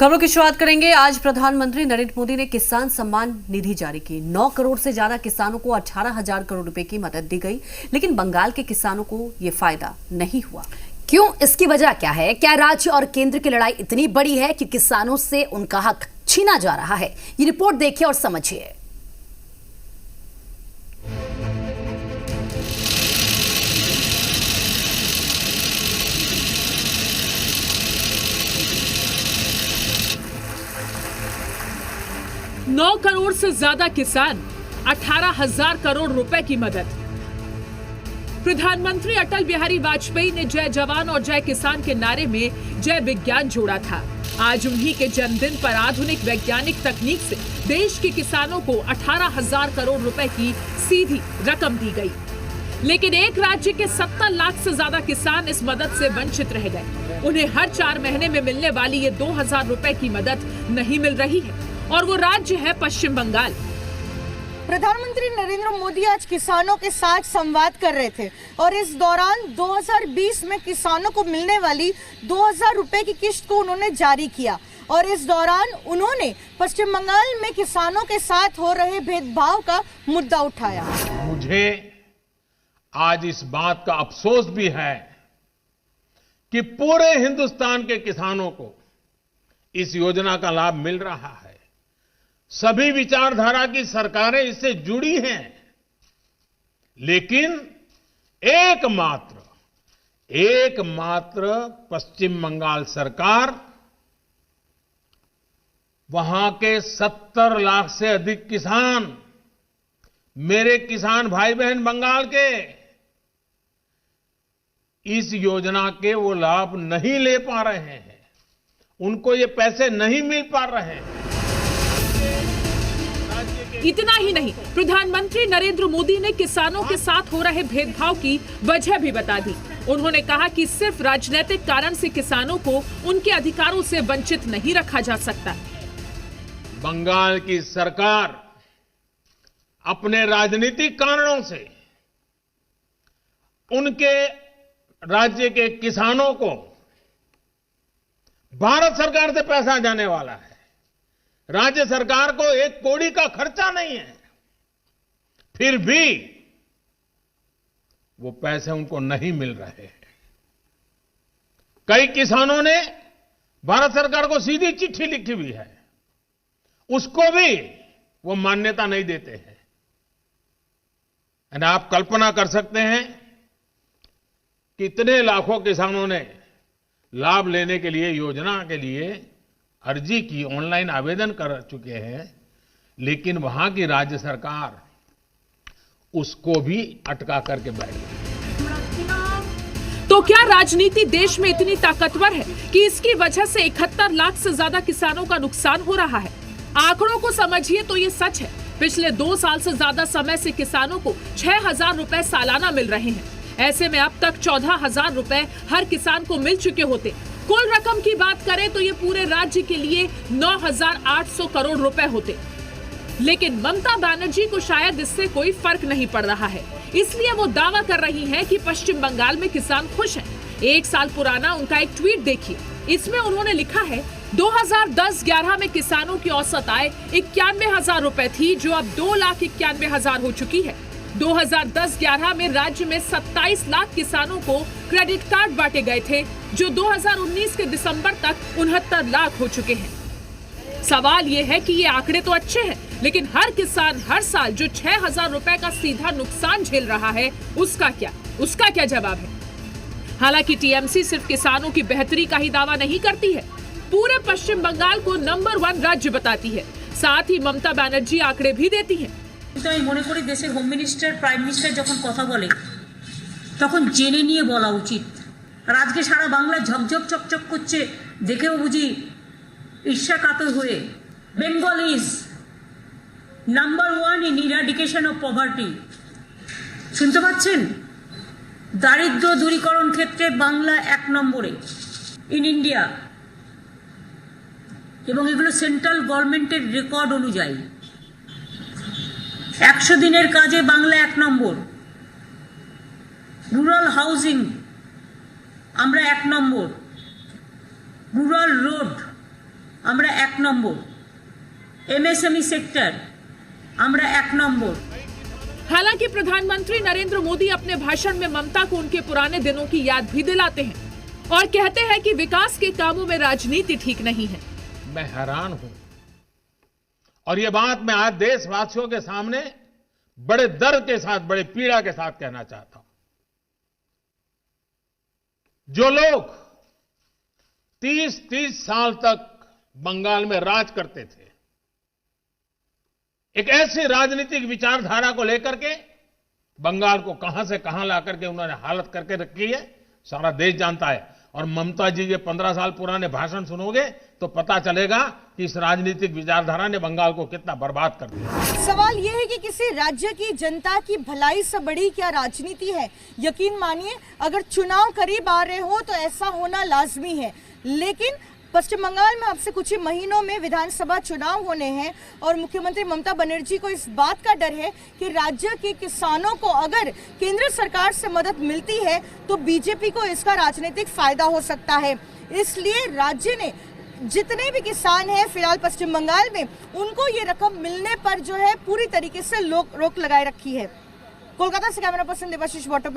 खबरों की शुरुआत करेंगे। आज प्रधानमंत्री नरेंद्र मोदी ने किसान सम्मान निधि जारी की। 9 करोड़ से ज्यादा किसानों को 18,000 करोड़ रुपए की मदद दी गई, लेकिन बंगाल के किसानों को यह फायदा नहीं हुआ। क्यों? इसकी वजह क्या है? क्या राज्य और केंद्र की लड़ाई इतनी बड़ी है कि किसानों से उनका हक छीना जा रहा है? ये रिपोर्ट देखिए और समझिए। नौ करोड़ से ज्यादा किसान, 18,000 करोड़ रुपए की मदद। प्रधानमंत्री अटल बिहारी वाजपेयी ने जय जवान और जय किसान के नारे में जय विज्ञान जोड़ा था। आज उन्हीं के जन्मदिन पर आधुनिक वैज्ञानिक तकनीक से देश के किसानों को 18,000 करोड़ रुपए की सीधी रकम दी गई, लेकिन एक राज्य के 70 लाख से ज्यादा किसान इस मदद से वंचित रह गए। उन्हें हर 4 महीने में मिलने वाली ये 2,000 रुपए की मदद नहीं मिल रही है, और वो राज्य है पश्चिम बंगाल। प्रधानमंत्री नरेंद्र मोदी आज किसानों के साथ संवाद कर रहे थे और इस दौरान 2020 में किसानों को मिलने वाली 2,000 रुपए की किस्त को उन्होंने जारी किया। और इस दौरान उन्होंने पश्चिम बंगाल में किसानों के साथ हो रहे भेदभाव का मुद्दा उठाया। मुझे आज इस बात का अफसोस भी है कि पूरे हिंदुस्तान के किसानों को इस योजना का लाभ मिल रहा है। सभी विचारधारा की सरकारें इससे जुड़ी हैं, लेकिन एकमात्र पश्चिम बंगाल सरकार, वहां के 70 लाख से अधिक किसान, मेरे किसान भाई बहन बंगाल के, इस योजना के वो लाभ नहीं ले पा रहे हैं। उनको ये पैसे नहीं मिल पा रहे हैं। इतना ही नहीं, प्रधानमंत्री नरेंद्र मोदी ने किसानों के साथ हो रहे भेदभाव की वजह भी बता दी। उन्होंने कहा कि सिर्फ राजनीतिक कारण से किसानों को उनके अधिकारों से वंचित नहीं रखा जा सकता। बंगाल की सरकार अपने राजनीतिक कारणों से उनके राज्य के किसानों को, भारत सरकार से पैसा जाने वाला है, राज्य सरकार को 1 कौड़ी का खर्चा नहीं है, फिर भी वो पैसे उनको नहीं मिल रहे हैं। कई किसानों ने भारत सरकार को सीधी चिट्ठी लिखी हुई है, उसको भी वो मान्यता नहीं देते हैं। और आप कल्पना कर सकते हैं कितने लाखों किसानों ने लाभ लेने के लिए, योजना के लिए अर्जी की, ऑनलाइन आवेदन कर चुके हैं, लेकिन वहां की राज्य सरकार उसको भी अटका करके बैठ गई। तो क्या राजनीति देश में इतनी ताकतवर है कि इसकी वजह से 71 लाख से ज्यादा किसानों का नुकसान हो रहा है? आंकड़ों को समझिए तो ये सच है। पिछले 2 साल से ज्यादा समय से किसानों को 6,000 रुपए सालाना मिल रहे हैं। ऐसे में अब तक 14,000 रुपए हर किसान को मिल चुके होते। कुल रकम की बात करें तो ये पूरे राज्य के लिए 9,800 करोड़ रुपए होते, लेकिन ममता बनर्जी को शायद इससे कोई फर्क नहीं पड़ रहा है। इसलिए वो दावा कर रही हैं कि पश्चिम बंगाल में किसान खुश हैं। 1 साल पुराना उनका एक ट्वीट देखिए। इसमें उन्होंने लिखा है, 2010-11 में किसानों की औसत आय 91,000 रुपए थी, जो अब 2,91,000 हो चुकी है। 2010-11 में राज्य में 27 लाख किसानों को क्रेडिट कार्ड बांटे गए थे, जो 2019 के दिसंबर तक 69 लाख हो चुके हैं। सवाल ये है कि ये आंकड़े तो अच्छे हैं, लेकिन हर किसान हर साल जो 6,000 रुपए का सीधा नुकसान झेल रहा है, उसका क्या जवाब है? हालांकि टीएमसी सिर्फ किसानों की बेहतरी का ही दावा नहीं करती है, पूरे पश्चिम बंगाल को नंबर 1 राज्य बताती है। साथ ही ममता बनर्जी आंकड़े भी देती है। আমি মনে করি দেশের হোম মিনিস্টার, প্রাইম মিনিস্টার যখন কথা বলে তখন জেনে নিয়ে বলা উচিত। আর আজকে সারা বাংলা ঝকঝক চকচক করছে, দেখেও বুঝি ঈর্ষা কাতর হয়ে। Bengal is number 1 in eradication of poverty. শুনতে পাচ্ছেন? দারিদ্র দূরীকরণ ক্ষেত্রে বাংলা 1 নম্বরে ইন ইন্ডিয়া, এবং এগুলো সেন্ট্রাল গভর্নমেন্টের রেকর্ড অনুযায়ী। 100 দিনের কাজে বাংলা 1 নম্বর, রুরাল হাউজিং আমরা 1 নম্বর, রুরাল রোড আমরা 1 নম্বর, এমএসএমই সেক্টর আমরা 1 নম্বর। हालांकि प्रधानमंत्री नरेंद्र मोदी अपने भाषण में ममता को उनके पुराने दिनों की याद भी दिलाते हैं और कहते हैं कि विकास के कामों में राजनीति ठीक नहीं है। मैं हैरान हूं और ये बात मैं आज देशवासियों के सामने बड़े दर्द के साथ, बड़े पीड़ा के साथ कहना चाहता हूं। जो लोग 30 साल तक बंगाल में राज करते थे, एक ऐसी राजनीतिक विचारधारा को लेकर के बंगाल को कहां से कहां लाकर के उन्होंने हालत करके रखी है, सारा देश जानता है। और ममता जी के 15 साल पुराने भाषण सुनोगे तो पता चलेगा कि इस राजनीतिक विचारधारा ने बंगाल को कितना बर्बाद कर दिया। सवाल यह है कि किसी राज्य की जनता की भलाई से बड़ी क्या राजनीति है। यकीन मानिए, अगर चुनाव करीब आ रहे हो तो ऐसा होना लाजमी है, लेकिन पश्चिम बंगाल में अब से कुछ ही महीनों में विधानसभा चुनाव होने हैं और मुख्यमंत्री ममता बनर्जी को इस बात का डर है कि राज्य के किसानों को अगर केंद्र सरकार से मदद मिलती है तो बीजेपी को इसका राजनीतिक फायदा हो सकता है। इसलिए राज्य ने जितने भी किसान हैं फिलहाल पश्चिम बंगाल में, उनको ये रकम मिलने पर जो है पूरी तरीके से रोक लगाए रखी है। कोलकाता से कैमरा पर्सन देवाशीष वाटर।